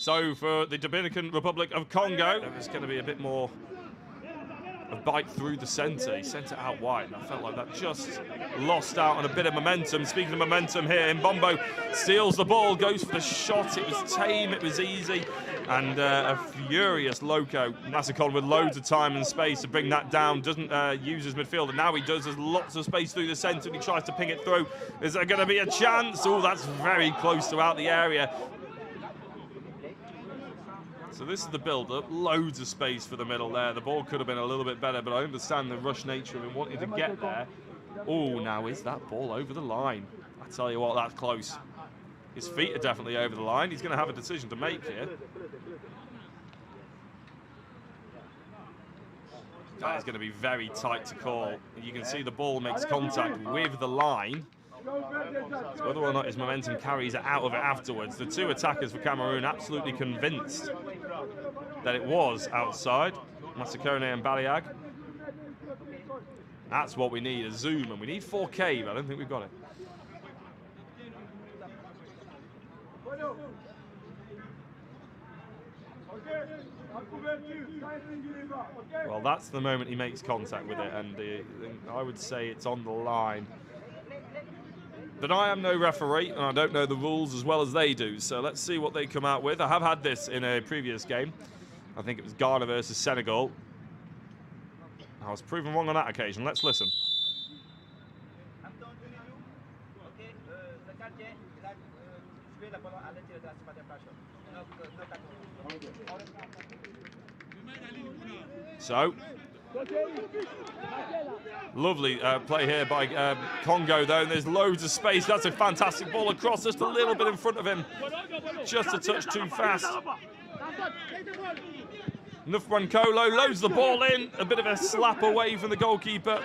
So for the Dominican Republic of Congo, there's going to be a bit more a bite through the centre. He sent it out wide, and I felt like that just lost out on a bit of momentum. Speaking of momentum here, Mbombo steals the ball, goes for the shot. It was tame, it was easy, and a furious Loco. Massacon with loads of time and space to bring that down. Doesn't use his midfielder. Now he does. There's lots of space through the centre, and he tries to ping it through. Is there going to be a chance? Oh, that's very close to out the area. So this is the build-up, loads of space for the middle there. The ball could have been a little bit better, but I understand the rush nature of him wanting to get there. Oh, now is that ball over the line? I tell you what, that's close. His feet are definitely over the line. He's going to have a decision to make here. That is going to be very tight to call. You can see the ball makes contact with the line. So whether or not his momentum carries it out of it afterwards, the two attackers for Cameroon absolutely convinced that it was outside. Massacone and Baliag. That's what we need, a zoom, and we need 4K, but I don't think we've got it. Well, that's the moment he makes contact with it, and I would say it's on the line. But I am no referee, and I don't know the rules as well as they do, so let's see what they come out with. I have had this in a previous game. I think it was Ghana versus Senegal. I was proven wrong on that occasion. Let's listen. So, lovely play here by Congo, though. And there's loads of space. That's a fantastic ball across, just a little bit in front of him. Just a touch too fast. Nufwankolo loads the ball in. A bit of a slap away from the goalkeeper.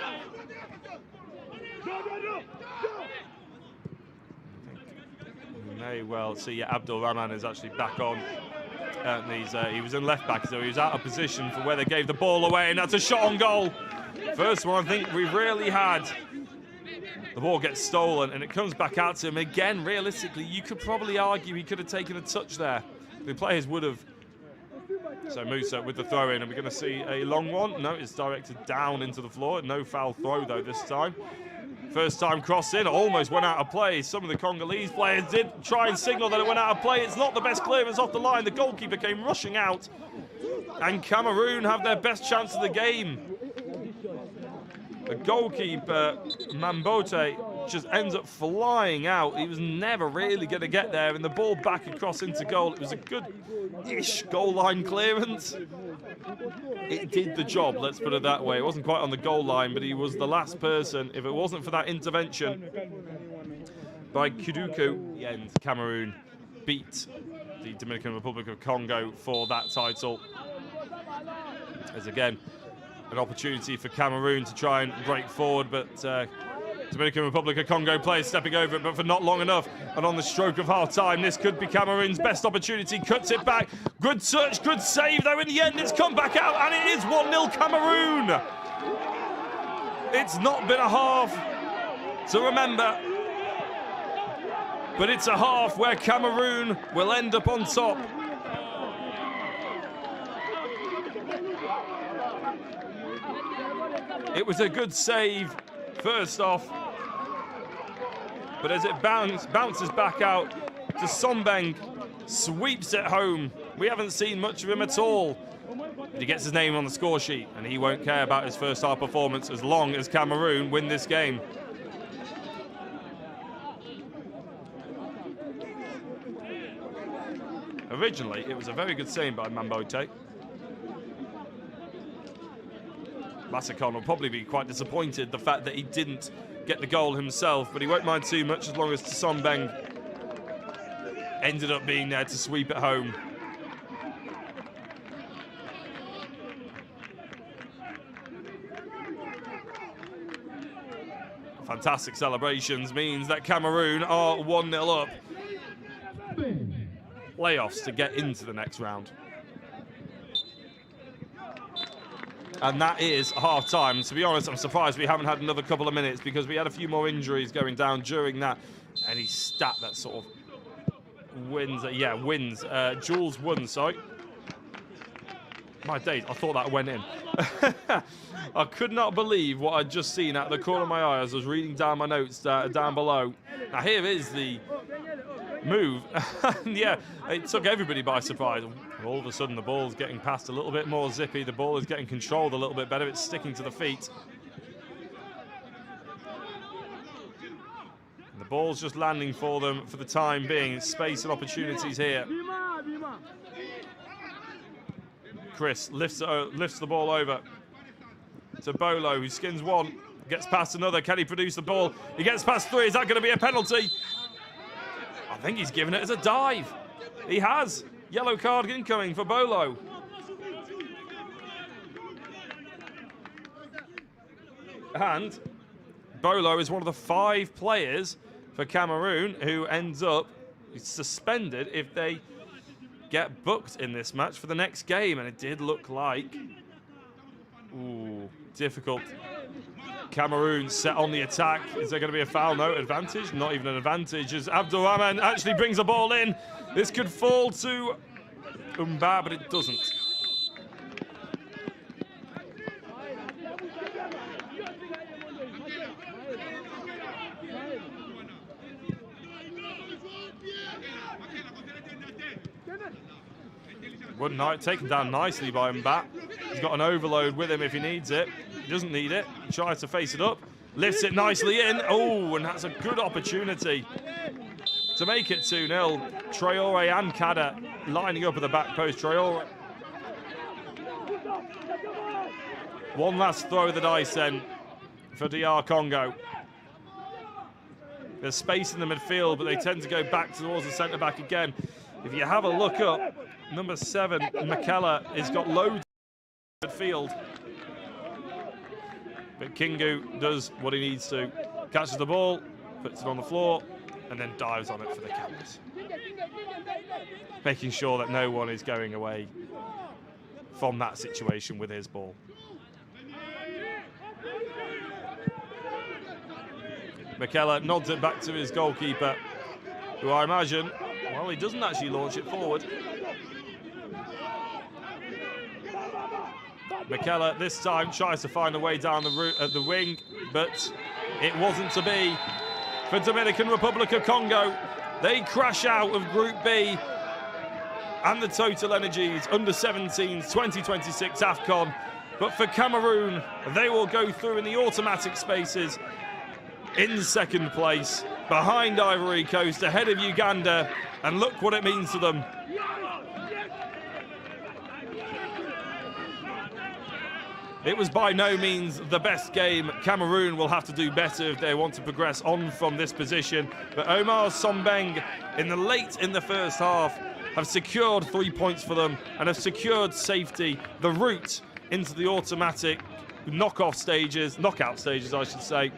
You may well see Abdul Rahman is actually back on. He was in left back, so he was out of position for where they gave the ball away, and that's a shot on goal. First one I think we've really had. The ball gets stolen, and it comes back out to him again. Realistically, you could probably argue he could have taken a touch there. The players would have. So Musa with the throw in, and we're going to see a long one. No, it's directed down into the floor. No foul throw, though, this time. First time cross in, almost went out of play. Some of the Congolese players did try and signal that it went out of play. It's not the best clearance off the line. The goalkeeper came rushing out. And Cameroon have their best chance of the game. The goalkeeper, Mambote, just ends up flying out. He was never really going to get there, and the ball back across into goal. It was a good-ish goal line clearance. It did the job, let's put it that way. It wasn't quite on the goal line, but he was the last person. If it wasn't for that intervention by Kuduku, the end, Cameroon beat the Dominican Republic of Congo for that title. As again, an opportunity for Cameroon to try and break forward, but Dominican Republic of Congo players stepping over it, but for not long enough. And on the stroke of half-time, this could be Cameroon's best opportunity. Cuts it back. Good touch, good save, though. In the end, it's come back out, and it is 1-0 Cameroon. It's not been a half to remember, but it's a half where Cameroon will end up on top. It was a good save, first off. But as it bounces back out to Somben, sweeps it home. We haven't seen much of him at all. But he gets his name on the score sheet, and he won't care about his first half performance as long as Cameroon win this game. Originally, it was a very good save by Mambote. Massacon will probably be quite disappointed the fact that he didn't get the goal himself, but he won't mind too much as long as Somben ended up being there to sweep it home. Fantastic celebrations means that Cameroon are 1-0 up. Playoffs to get into the next round. And that is half-time. To be honest, I'm surprised we haven't had another couple of minutes because we had a few more injuries going down during that. Any stat that sort of wins. Yeah, wins. Jules won, sorry. My days, I thought that went in. I could not believe what I'd just seen out of the corner of my eye as I was reading down my notes down below. Now here is the move. Yeah, it took everybody by surprise. All of a sudden the ball's getting passed a little bit more zippy. The ball is getting controlled a little bit better. It's sticking to the feet. And the ball's just landing for them for the time being. Space and opportunities here. Chris lifts the ball over to Bolo, who skins one, gets past another. Can he produce the ball? He gets past three. Is that going to be a penalty? I think he's given it as a dive. He has. Yellow card incoming for Bolo. And Bolo is one of the 5 players for Cameroon who ends up suspended if they get booked in this match for the next game. And it did look like, ooh, difficult. Cameroon set on the attack. Is there going to be a foul? No, advantage? Not even an advantage, as Abdulrahman actually brings a ball in. This could fall to Umba, but it doesn't. Wooden Knight taken down nicely by Mbat. He's got an overload with him if he needs it. He doesn't need it. He tries to face it up. Lifts it nicely in. Oh, and that's a good opportunity to make it 2-0. Traore and Kada lining up at the back post. Traore. One last throw of the dice then for DR Congo. There's space in the midfield, but they tend to go back towards the centre-back again. If you have a look up, number 7, McKellar, has got loads of midfield. But Kingu does what he needs to. Catches the ball, puts it on the floor, and then dives on it for the canvas. Making sure that no one is going away from that situation with his ball. McKellar nods it back to his goalkeeper, who I imagine, well, he doesn't actually launch it forward. McKellar this time tries to find a way down the route at the wing, but it wasn't to be for Dominican Republic of Congo. They crash out of Group B and the Total Energies Under-17s 2026 AFCON. But for Cameroon, they will go through in the automatic spaces in second place, behind Ivory Coast, ahead of Uganda, and look what it means to them. It was by no means the best game. Cameroon will have to do better if they want to progress on from this position. But Omar Somben, late in the first half, have secured 3 points for them and have secured safety, the route into the automatic knockout stages, I should say.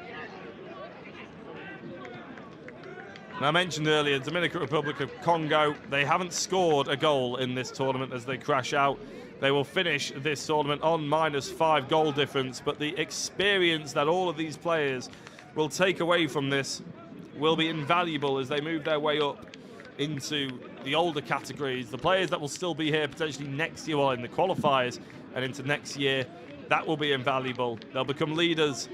And I mentioned earlier, Dominican Republic of Congo, they haven't scored a goal in this tournament as they crash out. They will finish this tournament on -5 goal difference, but the experience that all of these players will take away from this will be invaluable as they move their way up into the older categories. The players that will still be here potentially next year, well, in the qualifiers and into next year, that will be invaluable. They'll become leaders